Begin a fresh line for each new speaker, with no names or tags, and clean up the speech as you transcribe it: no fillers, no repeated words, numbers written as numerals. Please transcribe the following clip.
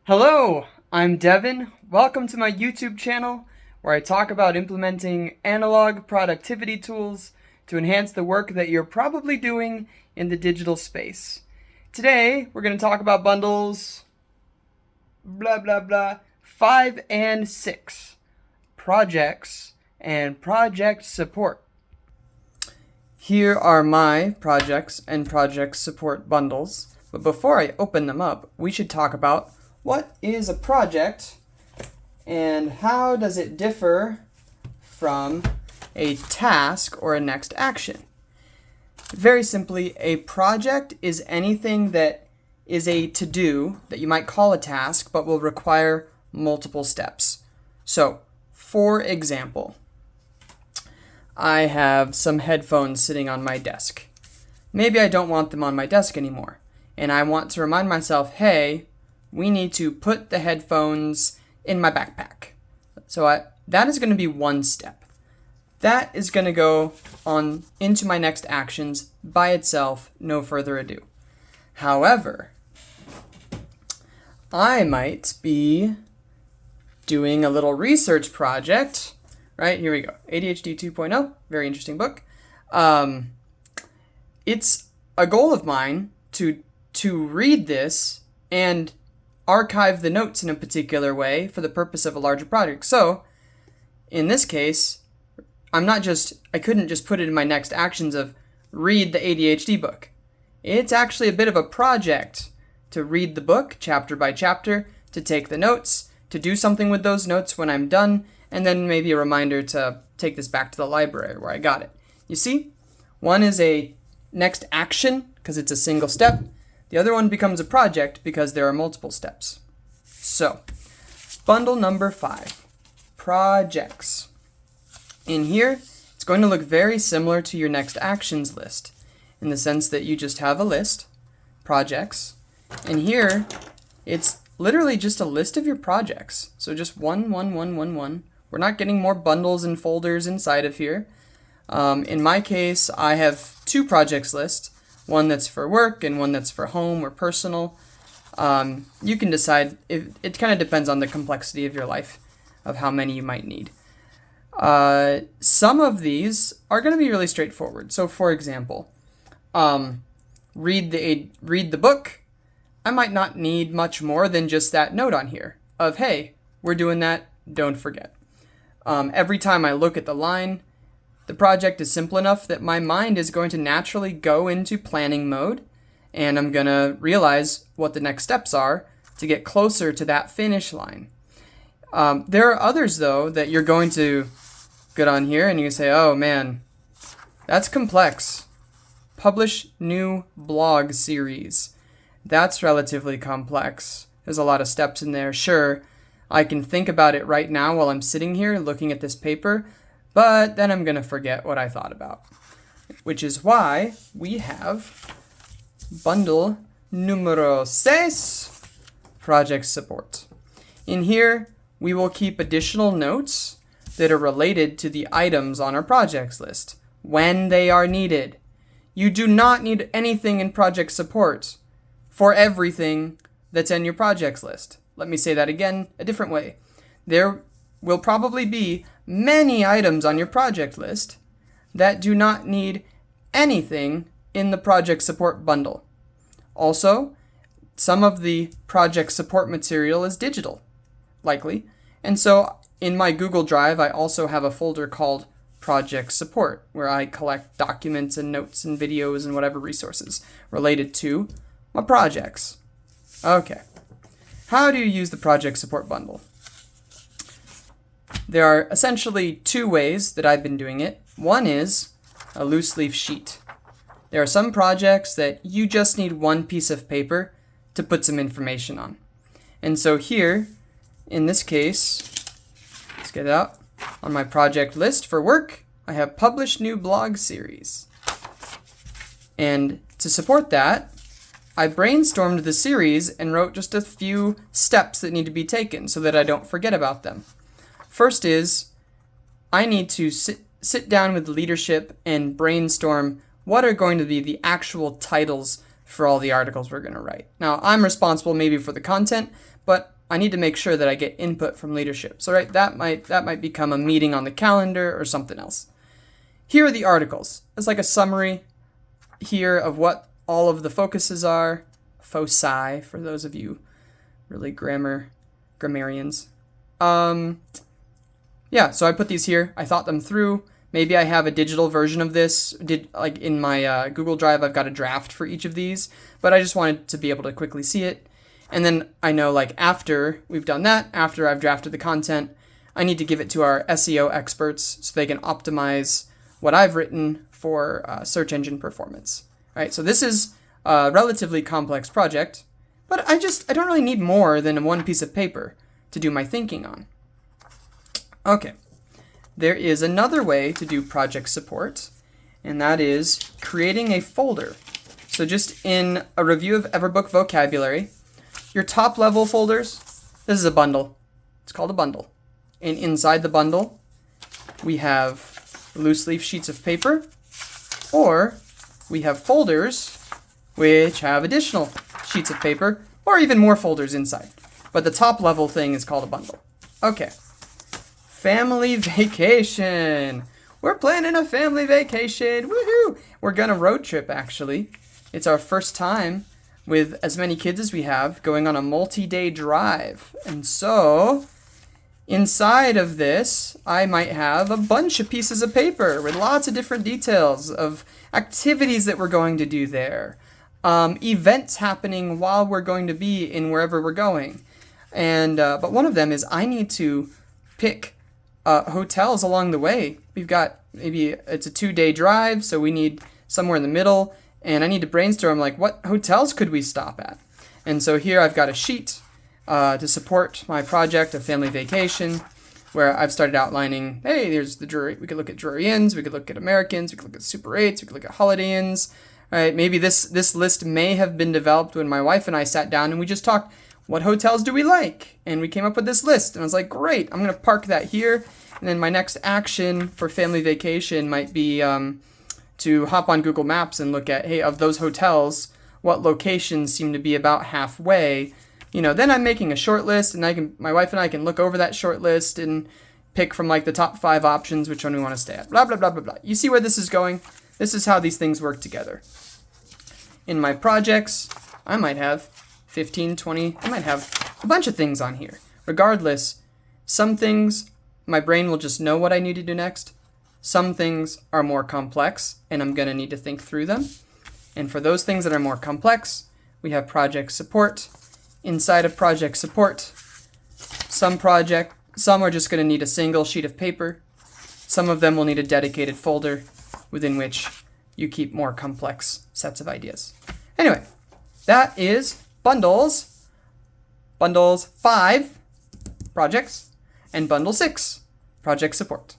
Hello, I'm Devin. Welcome to my YouTube channel where I talk about implementing analog productivity tools to enhance the work that you're probably doing in the digital space. Today, we're going to talk about bundles blah blah blah 5 and 6, projects and project support. Here are my projects and project support bundles, but before I open them up, we should talk about what is a project and how does it differ from a task or a next action? Very simply, a project is anything that is a to-do that you might call a task but will require multiple steps. So, for example, I have some headphones sitting on my desk. Maybe I don't want them on my desk anymore, and I want to remind myself, hey, we need to put the headphones in my backpack. So that is going to be one step. That is going to go on into my next actions by itself, no further ado. However, I might be doing a little research project. Right, here we go. ADHD 2.0, very interesting book. It's a goal of mine to read this and archive the notes in a particular way for the purpose of a larger project. So, in this case, I couldn't just put it in my next actions of read the ADHD book. It's actually a bit of a project to read the book chapter by chapter, to take the notes, to do something with those notes when I'm done, and then maybe a reminder to take this back to the library where I got it. You see, one is a next action because it's a single step. The other one becomes a project because there are multiple steps. So, bundle number 5, projects. In here, it's going to look very similar to your next actions list in the sense that you just have a list, projects, and here it's literally just a list of your projects. So just 1, 1, 1, 1, 1. We're not getting more bundles and folders inside of here. In my case, I have 2 projects lists. One that's for work and one that's for home or personal. You can decide. It kind of depends on the complexity of your life, of how many you might need. Some of these are going to be really straightforward. So, for example, read the book. I might not need much more than just that note on here of, hey, we're doing that, don't forget. Every time I look at the line, the project is simple enough that my mind is going to naturally go into planning mode, and I'm going to realize what the next steps are to get closer to that finish line. There are others, though, that you're going to get on here and you say, oh man, that's complex. Publish new blog series. That's relatively complex. There's a lot of steps in there. Sure, I can think about it right now while I'm sitting here looking at this paper, but then I'm going to forget what I thought about. Which is why we have bundle numero 6, project support. In here, we will keep additional notes that are related to the items on our projects list when they are needed. You do not need anything in project support for everything that's in your projects list. Let me say that again a different way. There will probably be many items on your project list that do not need anything in the project support bundle. Also, some of the project support material is digital, likely, and so in my Google Drive I also have a folder called project support where I collect documents and notes and videos and whatever resources related to my projects. Okay, how do you use the project support bundle? There are essentially 2 ways that I've been doing it. One is a loose leaf sheet. There are some projects that you just need one piece of paper to put some information on. And so here, in this case, let's get it out. On my project list for work, I have published new blog series. And to support that, I brainstormed the series and wrote just a few steps that need to be taken so that I don't forget about them. First is, I need to sit down with leadership and brainstorm what are going to be the actual titles for all the articles we're going to write. Now, I'm responsible maybe for the content, but I need to make sure that I get input from leadership. So right, that might become a meeting on the calendar or something else. Here are the articles. It's like a summary here of what all of the focuses are. Foci, for those of you really grammarians. Yeah, so I put these here. I thought them through. Maybe I have a digital version of this. Like in my Google Drive, I've got a draft for each of these, but I just wanted to be able to quickly see it. And then I know, like, after we've done that, after I've drafted the content, I need to give it to our SEO experts so they can optimize what I've written for search engine performance. All right, so this is a relatively complex project, but I don't really need more than one piece of paper to do my thinking on. Okay, there is another way to do project support, and that is creating a folder. So just in a review of Everbook vocabulary, your top level folders, this is a bundle. It's called a bundle. And inside the bundle, we have loose leaf sheets of paper, or we have folders which have additional sheets of paper, or even more folders inside. But the top level thing is called a bundle. Okay. Family vacation. We're planning a family vacation. Woohoo! We're gonna road trip, actually. It's our first time with as many kids as we have going on a multi-day drive. And so inside of this, I might have a bunch of pieces of paper with lots of different details of activities that we're going to do there, events happening while we're going to be in wherever we're going. And but one of them is I need to pick hotels along the way. We've got, maybe it's a 2-day drive, so we need somewhere in the middle. And I need to brainstorm, like, what hotels could we stop at? And so here I've got a sheet to support my project of family vacation, where I've started outlining, hey, there's the Drury. We could look at Drury Inns, we could look at Americans, we could look at Super 8s, we could look at Holiday Inns. All right, maybe this list may have been developed when my wife and I sat down and we just talked, what hotels do we like? And we came up with this list. And I was like, great, I'm going to park that here. And then my next action for family vacation might be to hop on Google Maps and look at, hey, of those hotels, what locations seem to be about halfway. Then I'm making a short list, and my wife and I can look over that short list and pick from like the top 5 options which one we want to stay at. Blah, blah, blah, blah, blah. You see where this is going? This is how these things work together. In my projects, I might have 15, 20, I might have a bunch of things on here. Regardless, some things, my brain will just know what I need to do next. Some things are more complex, and I'm going to need to think through them. And for those things that are more complex, we have project support. Inside of project support, some are just going to need a single sheet of paper. Some of them will need a dedicated folder within which you keep more complex sets of ideas. Anyway, that is bundles. Bundles 5, projects, and bundle 6, project support.